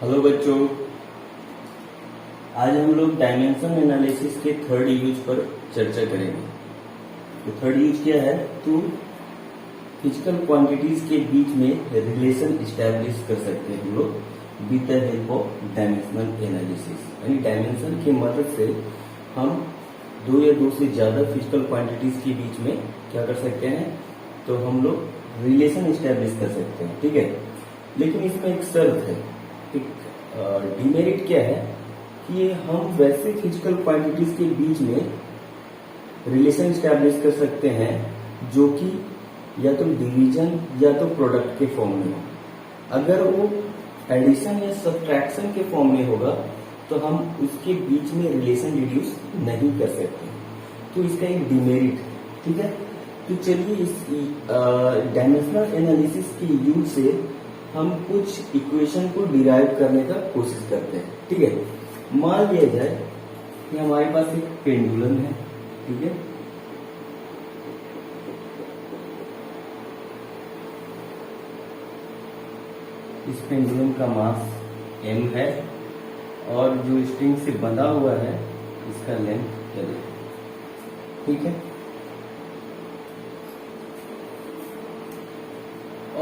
Hello बच्चों, आज हम लोग डायमेंशन एनालिसिस के थर्ड यूज पर चर्चा करेंगे। तो थर्ड यूज क्या है? तो फिजिकल क्वांटिटीज के बीच में रिलेशन स्टैब्लिश कर सकते हैं हम लोग with the help of dimensional analysis. यानी डायमेंशन की मदद से हम दो या दो से ज्यादा फिजिकल क्वांटिटीज के बीच में क्या कर सकते हैं? तो हम लोग रिलेशन स्टैब्लिश कर सकते हैं। ठीक है, लेकिन इसमें एक शर्त है। डिमेरिट क्या है कि हम वैसे फिजिकल क्वांटिटीज के बीच में रिलेशन स्टैब्लिश कर सकते हैं जो कि या तो डिवीजन या तो प्रोडक्ट के फॉर्म में हो। अगर वो एडिशन या सब्ट्रैक्शन के फॉर्म में होगा तो हम उसके बीच में रिलेशन डिड्यूस नहीं कर सकते। तो इसका एक डिमेरिट है। ठीक है, तो चलिए इस डायमेंशनल एनालिसिस के यूज से हम कुछ इक्वेशन को डिराइव करने का कोशिश करते हैं। ठीक है, मान लिया जाए कि हमारे पास एक पेंडुलम है। ठीक है, इस पेंडुलम का मास m है और जो स्ट्रिंग से बंधा हुआ है इसका लेंथ l है। ठीक है,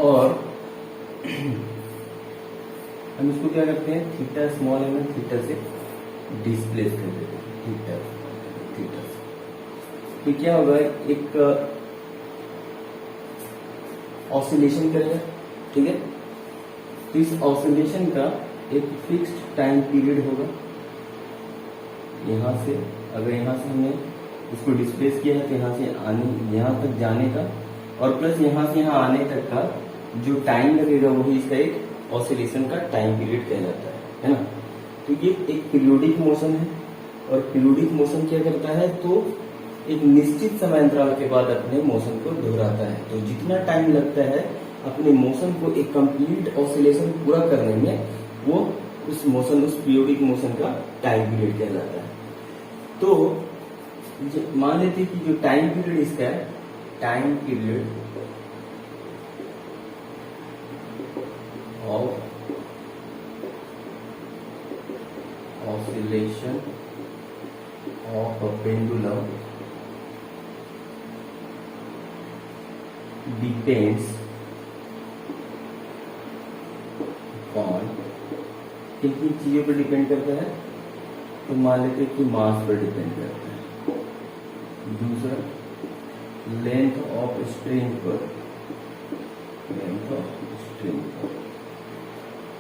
और हम इसको क्या करते हैं? थीटा स्मॉल एम थीटा से डिस्प्लेस कर देते हैं। थीटा थीटा से तो क्या होगा? एक ऑसिलेशन करेगा। ठीक है, तो इस ऑसिलेशन का एक फिक्स्ड टाइम पीरियड होगा। यहां से अगर यहां से हमने इसको डिस्प्लेस किया है तो यहां तक जाने का और प्लस यहां से यहां आने तक का जो टाइम लगेगा वही इसका एक ऑसिलेशन का टाइम पीरियड कहलाता है ना। तो ये एक पीरियोडिक मोशन है और पीरियोडिक मोशन क्या करता है? तो एक निश्चित समय अंतराल के बाद अपने मोशन को दोहराता है। तो जितना टाइम लगता है अपने मोशन को एक कंप्लीट ऑसिलेशन पूरा करने में, वो उस पीरियोडिक मोशन का टाइम पीरियड कहलाता है। तो मान लेते हैं कि जो टाइम पीरियड इसका है, time period of oscillation of a pendulum depends upon कितनी चीजों पर डिपेंड करता है? तो मान लेते हैं कि मास पर डिपेंड करता है। दूसरा, लेंथ ऑफ स्ट्रिंग पर,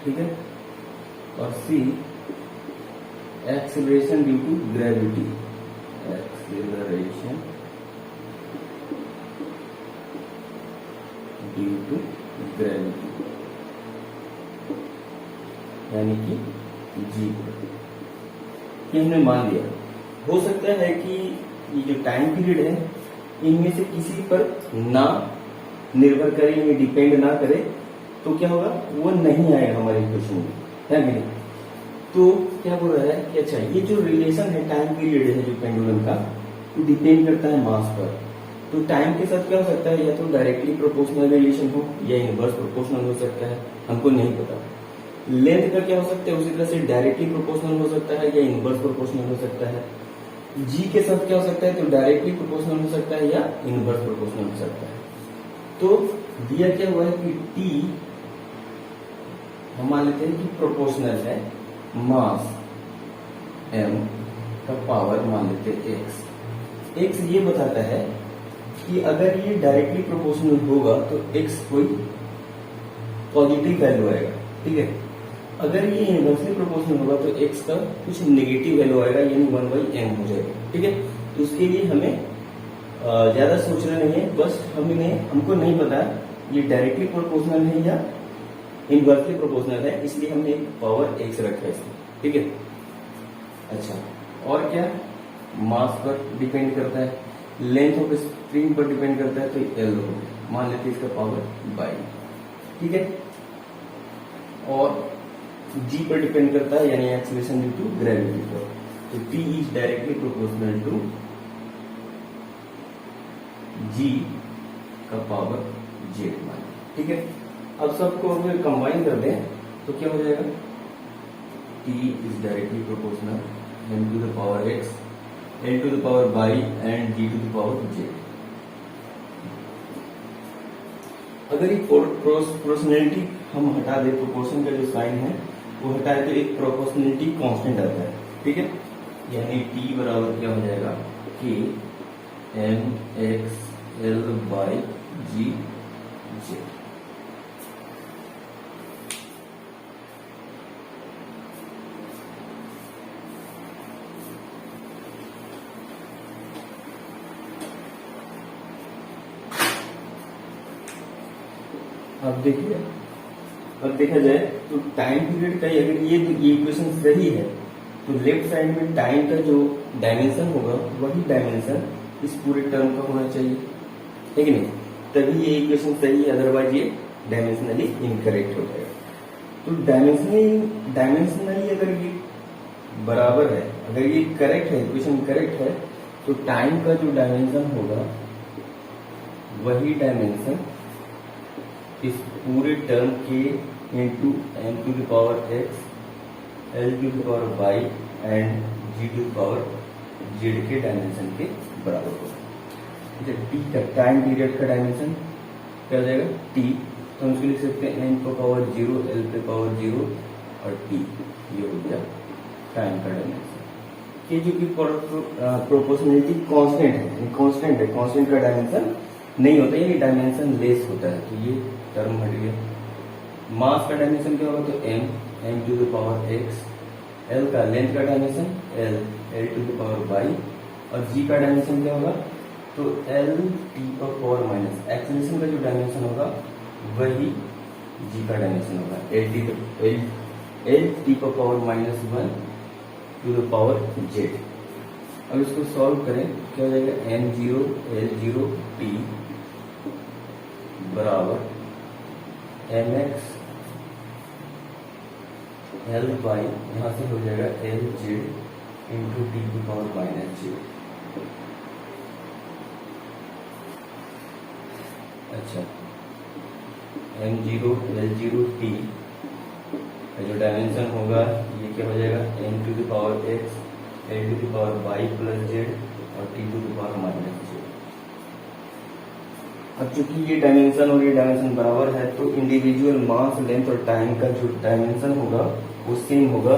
ठीक है, और see acceleration due to gravity, acceleration due to gravity यानी कि जी। ये हमने मान लिया। हो सकता है कि ये जो टाइम पीरियड है इनमें से किसी पर ना निर्भर करे, ये डिपेंड ना करे, तो क्या होगा? वो नहीं आएगा हमारे इक्वेशन में, है कि नहीं? तो क्या बोल रहा है कि अच्छा, ये जो रिलेशन है टाइम पीरियड है जो पेंडुलम का, वो डिपेंड करता है मास पर। तो टाइम के साथ क्या हो सकता है? या तो डायरेक्टली प्रोपोर्शनल रिलेशन हो या इनवर्स प्रोपोर्शनल हो सकता है, हमको नहीं पता। लेंथ का क्या हो सकता है? उसी तरह से डायरेक्टली प्रोपोर्शनल हो सकता है या इनवर्स प्रोपोर्शनल हो सकता है। जी के साथ क्या हो सकता है? तो डायरेक्टली प्रोपोर्शनल हो सकता है या इनवर्स प्रोपोर्शनल हो सकता है। तो दिया क्या हुआ है कि टी हम मान लेते हैं कि प्रोपोर्शनल है मास m का पावर मान लेते हैं x। x ये बताता है कि अगर ये डायरेक्टली प्रोपोर्शनल होगा तो x कोई पॉजिटिव वैल्यू आएगा। ठीक है, अगर ये इनवर्सली प्रोपोर्शनल होगा तो x का कुछ नेगेटिव वैल्यू आएगा, यानी 1/m हो जाएगा। ठीक है, तो उसके लिए हमें ज्यादा सोचना नहीं है। बस हमको नहीं पता ये डायरेक्टली प्रोपोर्शनल है या इनवर्सली प्रोपोर्शनल है, इसलिए हमने एक पावर x रखा है इसमें। ठीक है, अच्छा, और क्या? मास पर डिपेंड करता है, लेंथ ऑफ स्ट्रिंग पर डिपेंड करता है, तो l हो गया। मान लेते हैं इसका पावर बाई। ठीक है, और g पर डिपेंड करता है, यानी एक्सेलरेशन ड्यू टू ग्रेविटी पर। तो t is directly proportional to g का पावर z मान। ठीक है, अब सबको अगर कंबाइन कर दें तो क्या हो जाएगा? t is directly proportional m to the power x, l to the power y and g to the power j। अगर ये प्रोपोर्शनलिटी हम हटा दे, प्रोपोर्शन का जो साइन है वो हटाए तो एक प्रोपोर्शनलिटी कांस्टेंट आता है, ठीक है। यानी t बराबर क्या हो जाएगा k m x l by g j। अब देखिए, अब देखा जाए तो टाइम पीरियड का अगर ये इक्वेशन सही है तो लेफ्ट साइड में टाइम का जो डायमेंशन होगा वही डायमेंशन इस पूरे टर्म का होना चाहिए, है कि नहीं? तभी ये इक्वेशन सही है, अदरवाइज ये डायमेंशनली इनकरेक्ट हो जाएगा। तो डायमेंशनली अगर ये बराबर है, अगर ये करेक्ट है, इक्वेशन करेक्ट है, तो टाइम का जो डायमेंशन होगा वही डायमेंशन इस पूरे टर्म के into M to the power X, L to the power Y and G to the power Z के डायमेंशन के बराबर होगा। टी का टाइम पीरियड का डायमेंशन क्या हो जाएगा टी, तो हम इसको लिख सकते हैं एन पे पावर 0, एल पे पावर 0 और टी, ये हो गया टाइम का डायमेंशन। ये जो कि प्रोपोर्शनलिटी कांस्टेंट है, कांस्टेंट का डायमेंशन नहीं होता, ये डायमेंशन लेस होता है, तो ये टर्म हट गया। मास का डायमेंशन क्या होगा तो M to the power X, L का लेंथ का dimension L to the power Y और जी का डायमेंशन क्या होगा तो L T power minus, acceleration का जो डायमेंशन होगा वही जी का डायमेंशन होगा L T power minus 1 to the power Z. अब इसको सॉल्व करें, क्या हो जाएगा m0 l0 t बराबर mx l बाई, यहां से हो जाएगा l z इंटू टी की पावर माइनस जे। अच्छा, m0 l0 t का जो डायमेंशन होगा ये क्या हो जाएगा m to the power x, l to the power y plus z और t to the power minus z। अब चूंकि ये डायमेंशन और ये डायमेंशन बराबर है तो इंडिविजुअल मास, लेंथ और टाइम का जो डायमेंशन होगा वो सेम होगा।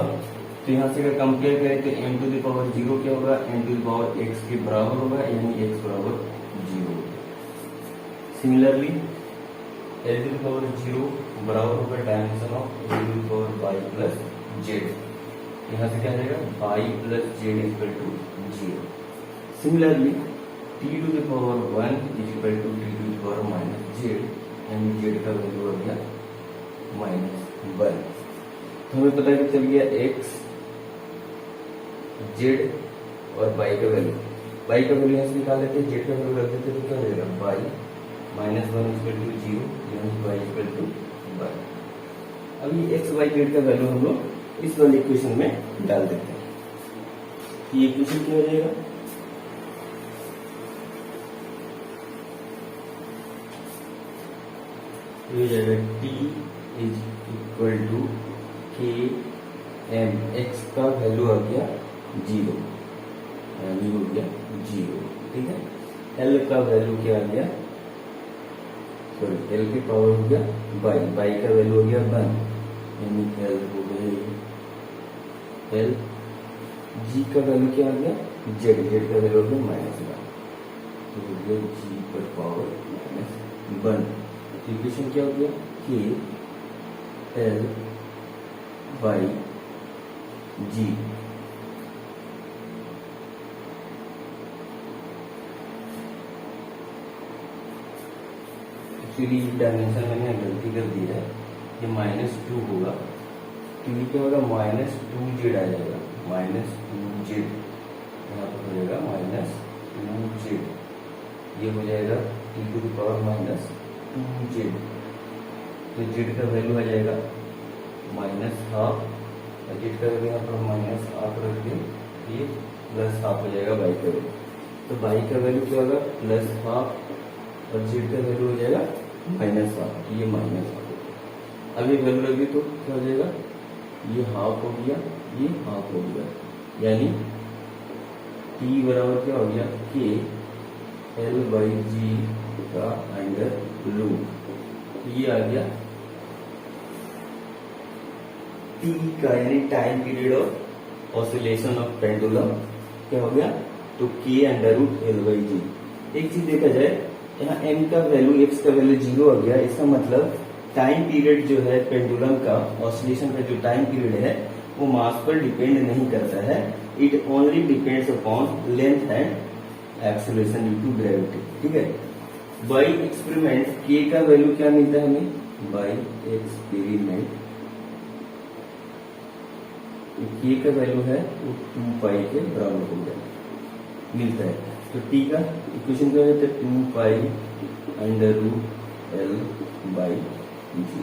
तो यहाँ से अगर कंपेयर करें तो m टू द पावर 0 क्या होगा m to the power x के बराबर होगा, यानी x बराबर 0। Similarly l to the power 0 बराबर होगा dimension of l to the power y plus z। यहाँ से क्या आ जाएगा y plus z equal to 0। Similarly t to the power 1 is equal to t to the power minus z, यानी z का value हो गया -1। तो हमें पता चल गया x, z और y का वैल्यू। y का वैल्यू यहाँ से निकाल लेते हैं, z का वैल्यू रख देते तो क्या हो जाएगा y -1 इक्वल टू 0, यानी y इक्वल टू 1। अब ये x y z का वैल्यू हम लोग इस वाले इक्वेशन में डाल देते हैं। ये इक्वेशन क्या हो जाएगा ये हो जाएगा t इज इक्वल टू के एम, एक्स का वैल्यू आ गया 0, यानी हो गया 0, ठीक है। एल का वैल्यू क्या आ गया, सॉरी एल की पावर हो गया y का वैल्यू हो गया 1, यानी एल हो गया एल। जी का वैल्यू क्या आ गया जेड का वैल्यू हो गया -1, तो हो गया जी पर पावर -1। इक्वेशन क्या हो गया K L by G. Actually dimension मैंने गलती कर दी है, ये -2 होगा, तो ये क्या होगा -2z आ जाएगा, -2z यहाँ पर हो जाएगा -2z, ये हो जाएगा t to the power -2z। तो z का वैल्यू आ जाएगा -12 और z का वैल्यू यहाँ पर -12 रख के ये +12 हो जाएगा y का वैल्यू। तो y का वैल्यू क्या होगा +12 और z का वैल्यू हो जाएगा -12, ये -12। अब ये वैल्यू लगी तो क्या हो जाएगा ये हाफ हो गया, ये हाफ हो गया, यानी टी बराबर क्या हो गया, के एल बाई जी का अंडर रूट, ये आ गया टी का, यानी time period of oscillation of pendulum क्या हो गया, तो के अंडर रूट एल बाई जी। एक चीज देखा जाए, यहाँ m का वैल्यू, x का वैल्यू 0 आ गया, इसका मतलब टाइम पीरियड जो है पेंडुलम का, ऑसिलेशन का जो टाइम पीरियड है वो मास पर डिपेंड नहीं करता है, it only depends upon length and acceleration due to gravity. ठीक है, बाई एक्सपेरिमेंट k का वैल्यू क्या मिलता है हमें, बाई एक्सपेरिमेंट k का वैल्यू है वो 2 पाई के बराबर हो गया मिलता है। तो t का इक्वेशन क्या है, 2 pi under root L by G,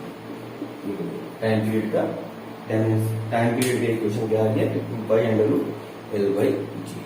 time period का इक्वेशन क्या आ गया, 2 pi under root L by G.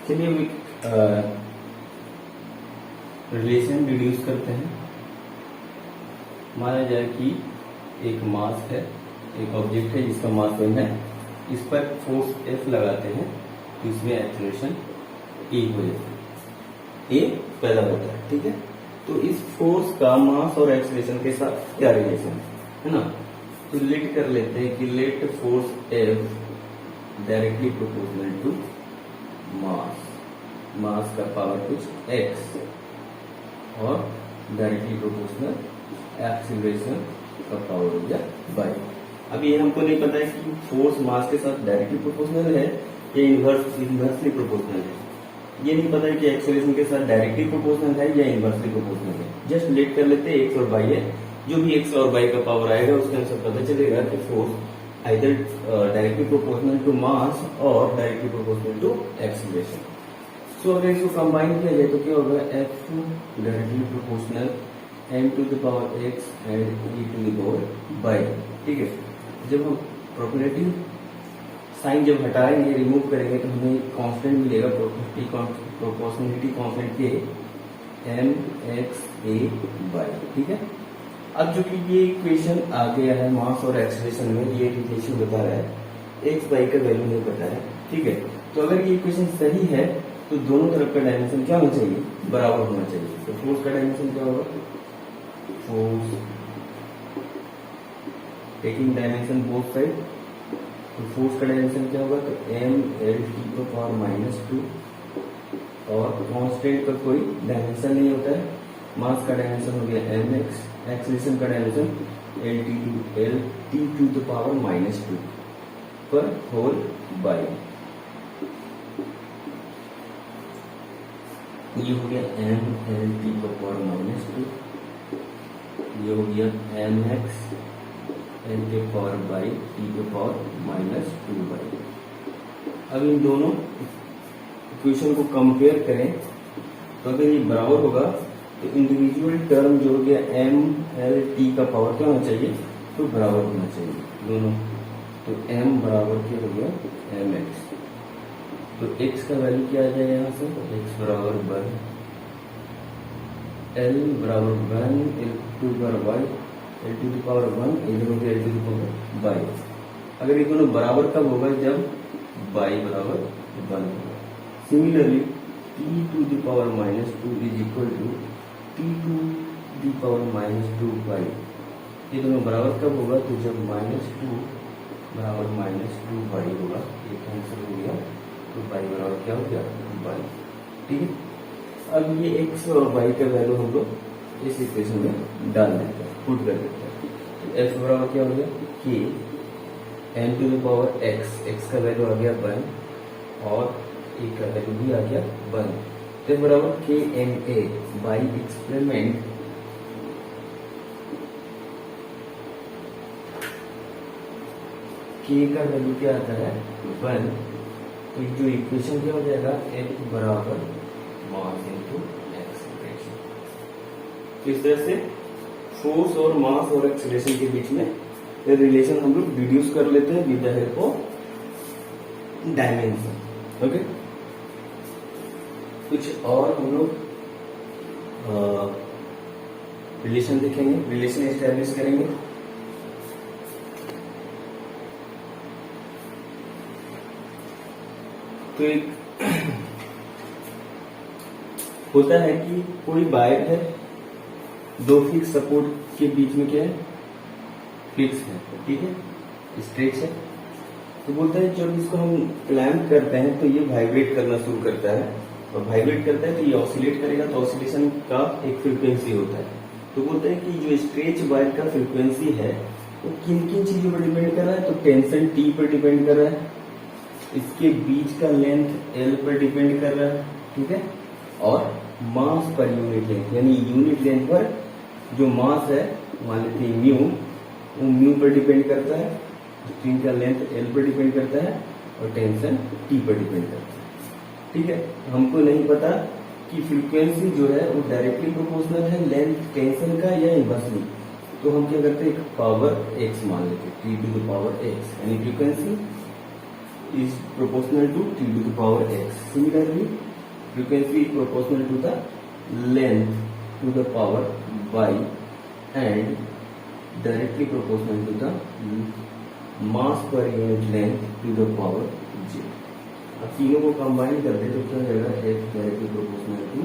चलिए रिलेशन डिड्यूस करते हैं। माना जाए कि एक मास है, एक ऑब्जेक्ट है जिसका मास m है, इस पर फोर्स F लगाते हैं तो इसमें एक्सेलरेशन E हो जाता है, A पैदा होता है। ठीक है, तो इस फोर्स का मास और एक्सेलरेशन के साथ क्या रिलेशन है ना, तो लेट कर लेते हैं कि let force F directly proportional to mass का पावर कुछ x और डायरेक्टली प्रोपोर्शनल एक्सीलरेशन का पावर हो गया y। अब ये हमको नहीं पता है कि फोर्स मास के साथ डायरेक्टली प्रोपोर्शनल है या इनवर्सली प्रोपोर्शनल है, ये नहीं पता है कि एक्सीलरेशन के साथ डायरेक्टली प्रोपोर्शनल है या इनवर्सली प्रोपोर्शनल है। जस्ट लेट कर लेते हैं x और y है, जो भी x और y का पावर आएगा उसके अनुसार पता चलेगा कि force either directly proportional to mass और directly proportional to acceleration। So अगर इसको कंबाइन किया जाए तो क्या होगा, F directly proportional m to the power x and e to the power y। ठीक है, जब हम प्रोपोर्शनलिटी साइन जब हटाएंगे, रिमूव करेंगे तो हमें कांस्टेंट मिलेगा, प्रोपोर्शनलिटी कांस्टेंट के m x a y। ठीक है, अब जो कि ये इक्वेशन आ गया है मास और एक्सेलरेशन में, ये रिलेशन बता रहा है, एक्स वाई का वैल्यू नहीं पता है। ठीक है, तो अगर ये इक्वेशन सही है तो दोनों तरफ का डायमेंशन क्या होना चाहिए, बराबर होना चाहिए। तो फोर्स का डायमेंशन क्या होगा, force taking dimension both side, तो फोर्स का डायमेंशन क्या होगा, तो एम एल टी को पावर -2, और कांस्टेंट का कोई डायमेंशन नहीं होता है। मास का डायमेंशन हो गया एम एक्स, एक्सेलरेशन का dimension L T to the power -2 पर होल बाई, ये हो गया एम एल टी का पावर -2, ये हो गया एम एक्स एल के पावर बाई टी के पावर -2 बाई। अब इन दोनों इक्वेशन को कंपेयर करें तो अगर ये बराबर होगा तो इंडिविजुअल टर्म जो हो गया एम एल टी का पावर क्या होना चाहिए, तो बराबर होना चाहिए दोनों। तो m बराबर क्या हो गया एम एक्स, तो x का वैल्यू क्या आ जाएगा यहाँ से, x बराबर 1, l बराबर 1, l to power y, l to the power 1, इधर हो गया l to the power y। अगर ये दोनों बराबर कब होगा, जब y बराबर 1 होगा। Similarly t to the power -2 is equal to t to the power -2 y, ये दोनों बराबर कब होगा, तो जब -2 बराबर -2 y होगा, ये कैंसिल हो गया, तो y बराबर क्या हो गया y। ठीक है, अब ये x और y का वैल्यू हम लोग इस इक्वेशन में डाल देते हैं, पुट कर देते हैं। तो f बराबर क्या हो गया, k n to the power x का वैल्यू आ गया 1 और a का वैल्यू भी आ गया 1, तो बराबर के एन ए बाई एक्सपेरिमेंट के का वैल्यू क्या आता है 1, तो जो इक्वेशन क्या हो जाएगा, F बराबर मास इंटू एक्सेलरेशन। तो इस तरह से फोर्स और मास और एक्सेलरेशन के बीच में रिलेशन हम लोग डिड्यूस कर लेते हैं with the help of dimension. Okay, कुछ और हम लोग रिलेशन देखेंगे, रिलेशन एस्टेब्लिश करेंगे। तो एक होता है कि कोई वायर है, दो फिक्स सपोर्ट के बीच में क्या है, फिक्स है, ठीक है, स्ट्रेच है। तो बोलता है जब इसको हम क्लैंप करते हैं तो ये वाइब्रेट करना शुरू करता है, और वाइब्रेट करता है तो ये ऑसिलेट करेगा, तो ऑसिलेशन का एक फ्रीक्वेंसी होता है। तो बोलते हैं कि जो स्ट्रेच वायर का फ्रीक्वेंसी है वो किन किन चीजों पर डिपेंड कर रहा है, तो टेंशन टी पर डिपेंड कर रहा है, इसके बीच का लेंथ एल पर डिपेंड कर रहा है, ठीक है, और मास पर यूनिट लेंथ, यानी यूनिट लेंथ पर जो मास है, मान लेते हैं म्यू, वो म्यू पर डिपेंड करता है, स्ट्रिंग का लेंथ एल पर डिपेंड करता है, और टेंशन टी पर डिपेंड करता है, ठीक है। हमको नहीं पता कि फ्रीक्वेंसी जो है वो डायरेक्टली प्रोपोर्शनल है लेंथ टेंशन का या इनवर्सली, तो हम क्या करते हैं, एक पावर एक्स मान लेते हैं, T to the power X, यानी frequency is proportional to t to the power x. Similarly, frequency is proportional to the length to the power y and directly proportional to the mass per unit length to the power j. अब तीनों को combine कर दे तो क्या हो जाएगा, x directly proportional to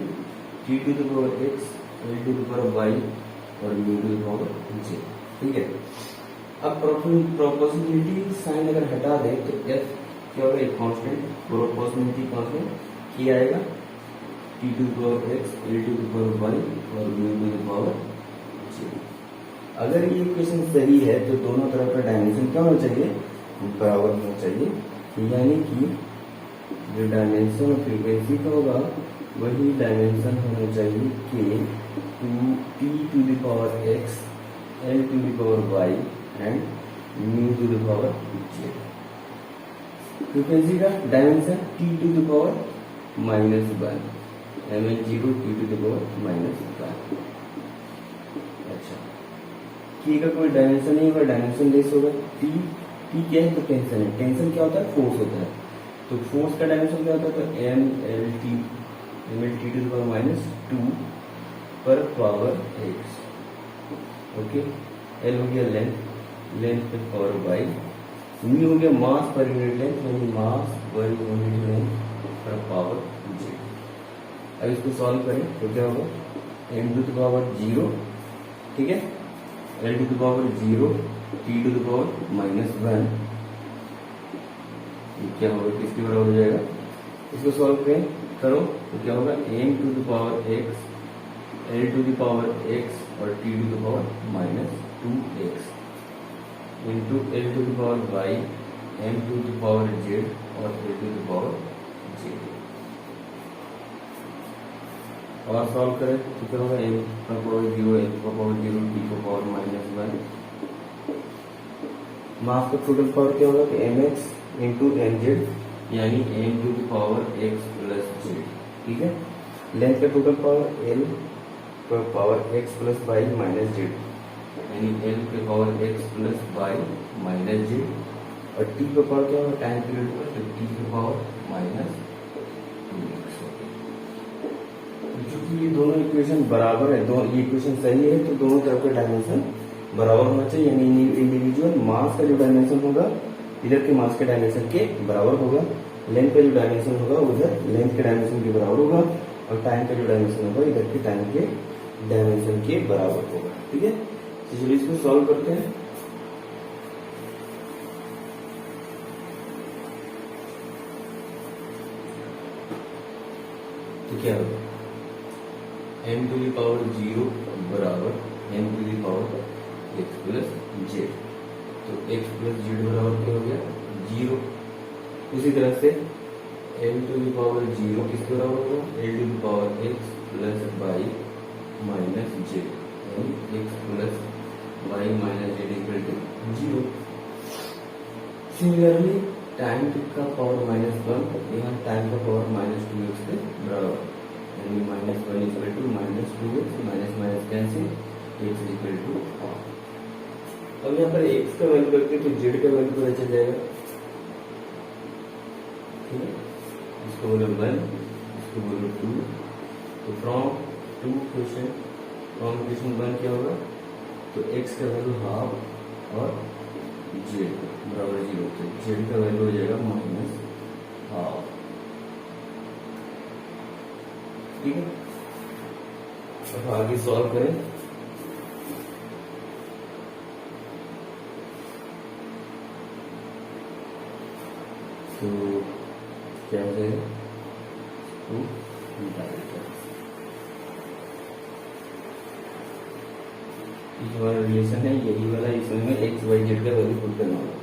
t to the power x, l to the power y और mu to the power j, ठीक है। अब प्रोपोर्शनलिटी साइन अगर हटा दे तो f क्या होगा, एक कांस्टेंट, प्रोपोर्शनलिटी कांस्टेंट की आएगा, T to the power X, L to the power Y और mu to the power J. अगर ये इक्वेशन सही है तो दोनों तरफ का डायमेंशन क्या होना चाहिए, बराबर होना चाहिए, यानी कि जो डायमेंशन ऑफ फ्रीक्वेंसी का होगा वही डायमेंशन होना चाहिए के T to the power X, L to the power Y and mu to the power J. Frequency का dimension T to the power minus one, M L zero T to the power minus one. अच्छा, K का कोई dimension नहीं होगा, dimensionless होगा। T T क्या है, तो टेंशन है, टेंशन क्या होता है, फोर्स होता है, तो फोर्स का डायमेंशन क्या होता है, तो M L T to the power minus two पर पावर एक्स। ओके, एल हो गया लेंथ, लेंथ पर पावर वाई, म्यू हो गया मास पर यूनिट लेंथ, यानी मास पर यूनिट लेंथ पर पावर जे। अब इसको सॉल्व करें तो क्या होगा, M to the power zero, ठीक है, L to the power zero, T to the power minus one, क्या होगा, किसके बराबर हो जाएगा। इसको सॉल्व करें करो तो क्या होगा, M to the power X, L to the power X और T to the power minus two X into L to the power Y, M to the power Z और L to the power J. और solve करें तो क्या होगा, M का power zero, L का power zero, T का power minus one. Mass का टोटल पावर क्या होगा, M X into M Z, यानी M to the power X plus Z, ठीक है। लेंथ का टोटल पावर एल का power X plus Y minus Z, यानी एल के power X plus Y minus J, और टी का पावर क्या होगा, टाइम पीरियड पर, तो टी के पावर माइनस टू एक्स। चूंकि ये दोनों इक्वेशन बराबर है, दोनों ये इक्वेशन सही है, तो दोनों तरफ का डायमेंशन बराबर होना चाहिए, यानी इंडिविजुअल मास का जो डायमेंशन होगा इधर के मास के डायमेंशन के बराबर होगा, लेंथ का जो डायमेंशन होगा उधर लेंथ के डायमेंशन के बराबर होगा, और टाइम का जो डायमेंशन होगा इधर के टाइम के डायमेंशन के बराबर होगा, ठीक है। चलिए इसको सॉल्व करते हैं। तो क्या होगा, M to the power zero बराबर M to the power X plus Z, तो एक्स प्लस जेड बराबर क्या हो गया, जीरो। उसी तरह से M to the power zero किसके बराबर होगा, L to the power X plus Y minus Z, यानी X plus Y minus Z equal to zero. Similarly time का पावर -1 यहाँ टाइम का पावर -2x के बराबर, यानी -1 equal to -2x, minus minus cancel, x equal to half. अब यहाँ पर x का वैल्यू रखते तो z का वैल्यू पता चल जाएगा, ठीक है। इसको बोलो 1, इसको बोलो 2, तो फ्रॉम इक्वेशन 1 क्या होगा, तो x का वैल्यू हाफ और z बराबर 0, तो z का वैल्यू हो जाएगा -हाफ, ठीक है। अब आगे सॉल्व करें, तो क्या हो जाएगा, तो ये हमारा रिलेशन है यही वाला, इसमें एक्स वाई जेड का वैल्यू पुट करना होगा,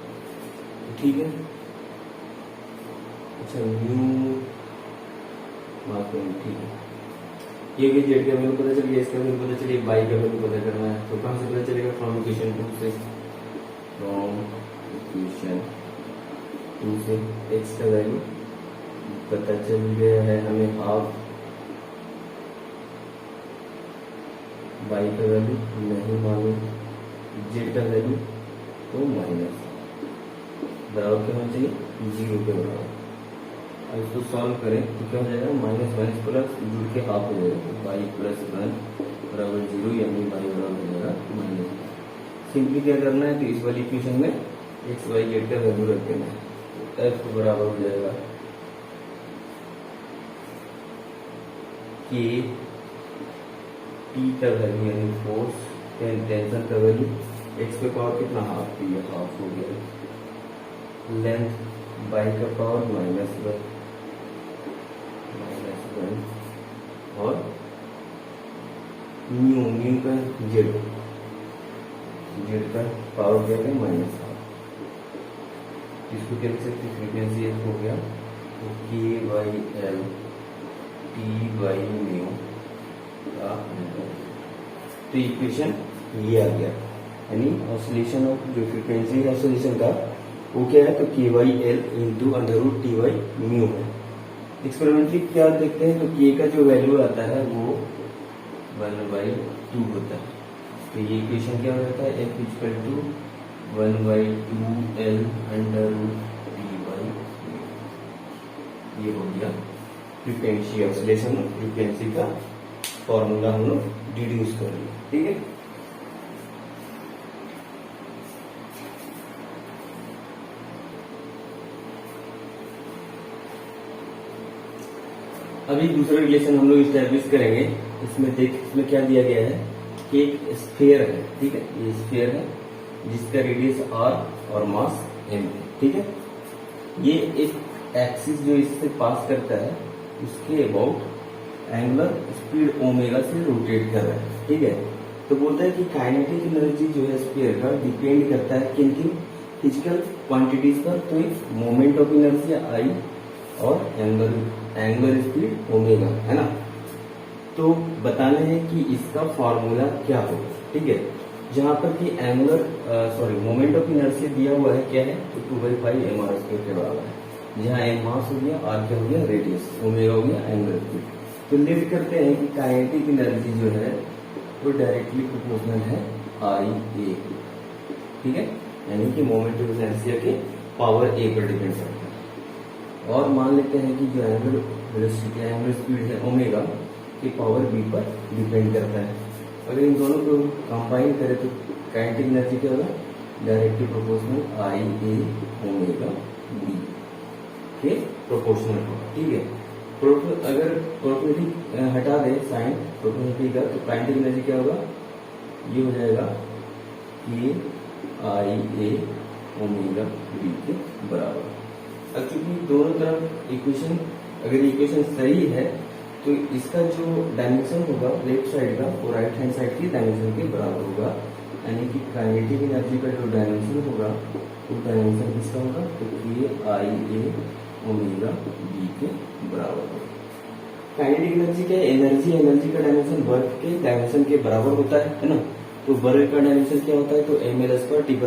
तो ठीक है। अच्छा न्यू माफ करें, ठीक है, ये भी जेड का वैल्यू पता चल गया, इसका वैल्यू पता चलिए, वाई का वैल्यू पता करना है, तो कहाँ से पता चलेगा, फ्रॉम इक्वेशन 2 से, फ्रॉम इक्वेशन 2 से एक्स का वैल्यू पता चल गया है हमें हाफ, वाई का वैल्यू नहीं मालूम, जेड का वैल्यू तो माइनस बराबर क्या होना चाहिए, 0 के बराबर। अब इसको सॉल्व करें तो क्या हो जाएगा, माइनस माइनस प्लस जुड़ के हाफ हो जाएगा, तो वाई प्लस 1 बराबर 0, यानी वाई बराबर हो जाएगा माइनस। सिंपली क्या करना है, तो इस वाली इक्वेशन में एक्स वाई जेड का वैल्यू रख देना है, तो एफ बराबर हो जाएगा के टी का वैल्यू यानी फोर्स टेंशन का वैल्यू, एक्स पे पावर कितना हाफ, तो ये हाफ हो गया, लेंथ बाई का पावर -1 और न्यू का जेड का पावर क्या है, -1/2। इसको क्या लिख सकते, फ्रीक्वेंसी एक हो गया, तो k/l t/μ का, तो इक्वेशन ये आ गया, यानी ऑसिलेशन ऑफ जो फ्रीक्वेंसी है ऑसिलेशन का वो क्या है, तो k/l इंटू √t/μ है। एक्सपेरिमेंटली क्या देखते हैं, तो k का जो वैल्यू आता है वो 1/2 होता है, तो ये इक्वेशन क्या हो जाता है, f equal to 1/2l √t/μ, ये हो गया फ्रीक्वेंसी ऑसिलेशन फ्रीक्वेंसी का फॉर्मूला हम लोग डिड्यूस कर लिया, ठीक है। अभी दूसरा रिलेशन हम लोग स्टैब्लिश करेंगे, इसमें क्या दिया गया है कि एक स्फीयर है, ठीक है, ये स्फीयर है जिसका रेडियस r और मास m है, ठीक है। ये एक एक्सिस जो इससे पास करता है उसके अबाउट एंगुलर स्पीड ओमेगा से रोटेट कर रहा है, ठीक है। तो बोलता है कि काइनेटिक एनर्जी जो है स्फीयर का डिपेंड करता है किन किन फिजिकल क्वांटिटीज पर, तो एक मोमेंट ऑफ इनर्शिया आई और एंगुलर स्पीड ओमेगा, है ना। तो बताना है कि इसका फॉर्मूला क्या होगा, ठीक है। जहां पर कि मोमेंट ऑफ इनर्शिया दिया हुआ है क्या है, तो 2/5 के बराबर है, जहाँ m मास हो गया, r क्या हो गया रेडियस, ओमेगा हो गया एंगुलर स्पीड। तो लिख करते हैं कि काइनेटिक एनर्जी जो है वो डायरेक्टली प्रोपोर्शनल है IA, ठीक है, यानी कि मोमेंट ऑफ इनर्शिया के पावर A पर डिपेंड करता है। और मान लेते हैं कि जो एंगुलर वेलोसिटी एंगुलर स्पीड है ओमेगा के पावर B पर डिपेंड करता है। अगर इन दोनों को कंबाइन करें तो काइनेटिक एनर्जी क्या होगा, directly proportional IA omega B के प्रोपोर्शनल होगा, ठीक है। अगर प्रोपोर्शनलिटी हटा दे साइन प्रोपोर्शनलिटी का, तो काइनेटिक एनर्जी क्या होगा, ये हो जाएगा कि IA ओमेगा B के बराबर। अब चूंकि दोनों तरफ इक्वेशन, अगर इक्वेशन सही है तो इसका जो डायमेंशन होगा लेफ्ट साइड का वो राइट हैंड साइड की डायमेंशन के बराबर होगा, यानी कि काइनेटिक एनर्जी का जो डायमेंशन होगा वो डायमेंशन किसका होगा, तो IA ओमेगा B के बराबर होगा। काइनेटिक एनर्जी क्या है, एनर्जी का डायमेंशन वर्क के डायमेंशन के बराबर होता है ना। तो वर्क का डायमेंशन क्या होता है, तो ml² T⁻²,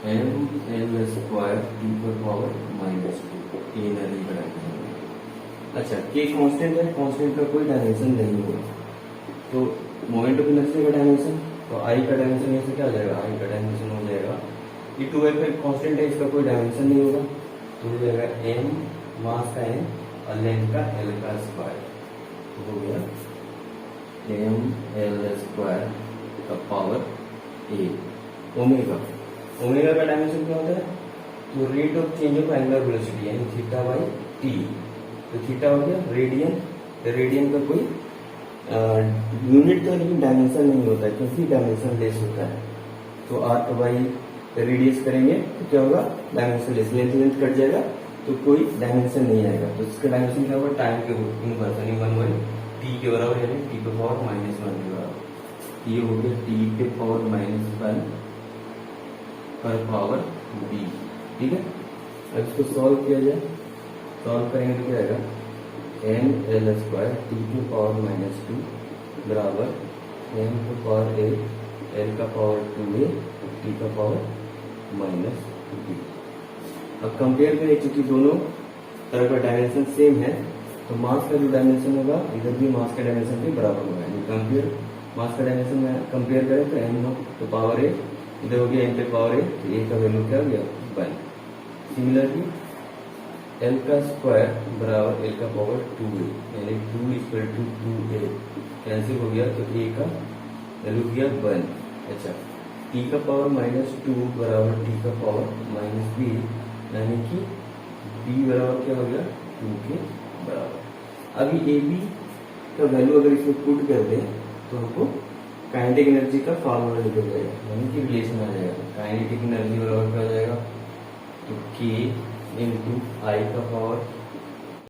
M L square T पर पावर -2 एनर्जी का डायमेंशन। अच्छा, के कांस्टेंट है, कांस्टेंट का कोई डायमेंशन नहीं होगा, तो मोमेंट ऑफ इनर्शिया का डायमेंशन, तो आई का डायमेंशन ऐसे क्या हो जाएगा, आई का डायमेंशन हो जाएगा ये 2f एक कांस्टेंट है, इसका कोई डायमेंशन नहीं होगा, तो हो जाएगा एम मास का एम और लेंथ का एल का स्क्वायर, तो हो गया एम एल स्क्वायर का पावर ए ओमेगा। ओमेगा का डायमेंशन क्या होता है, तो rate of change of angular velocity यानी थीटा बाई टी, तो थीटा हो गया रेडियन, तो रेडियन का कोई यूनिट तो लेकिन डायमेंशन नहीं होता है क्योंकि डायमेंशन लेस होता है, तो आर्क बाई रेडियस करेंगे तो क्या होगा, डायमेंशन लेस, लेंथ कट जाएगा तो कोई डायमेंशन नहीं आएगा, तो इसका डायमेंशन क्या होगा, टाइम के इनवर्स यानी 1 टी के बराबर यानी टी पे पावर -1 के बराबर। ये हो गया टी पे पावर -1 पर पावर बी, ठीक है। अब इसको सॉल्व किया जाए, सॉल्व करेंगे तो क्या आएगा, एम एल स्क्वायर टी की पावर -2 बराबर एम की पावर ए एल का पावर 2a टी का पावर -b। अब कंपेयर करें, चूंकि दोनों तरह का डायमेंशन सेम है तो मास का जो डायमेंशन होगा इधर भी मास का डायमेंशन के बराबर होगा, यानी कंपेयर मास का डायमेंशन में कंपेयर करें तो एम तो पावर ए इधर हो गया एम पे पावर ए, तो ए का वैल्यू क्या हो गया 1। सिमिलरली एल का स्क्वायर बराबर एल का पावर 2a यानी 2 = 2a कैंसिल हो गया, तो ए का वैल्यू हो गया 1। अच्छा, टी का पावर -2 बराबर टी का पावर -b यानी कि b बराबर क्या हो गया 2 के बराबर। अभी ए बी का वैल्यू अगर इसमें पुट कर दें तो हमको काइनेटिक एनर्जी का फॉर्मूला निकल जाएगा, यानी कि रिलेशन आ जाएगा। काइनेटिक एनर्जी बराबर क्या हो जाएगा, तो k इंटू आई का पावर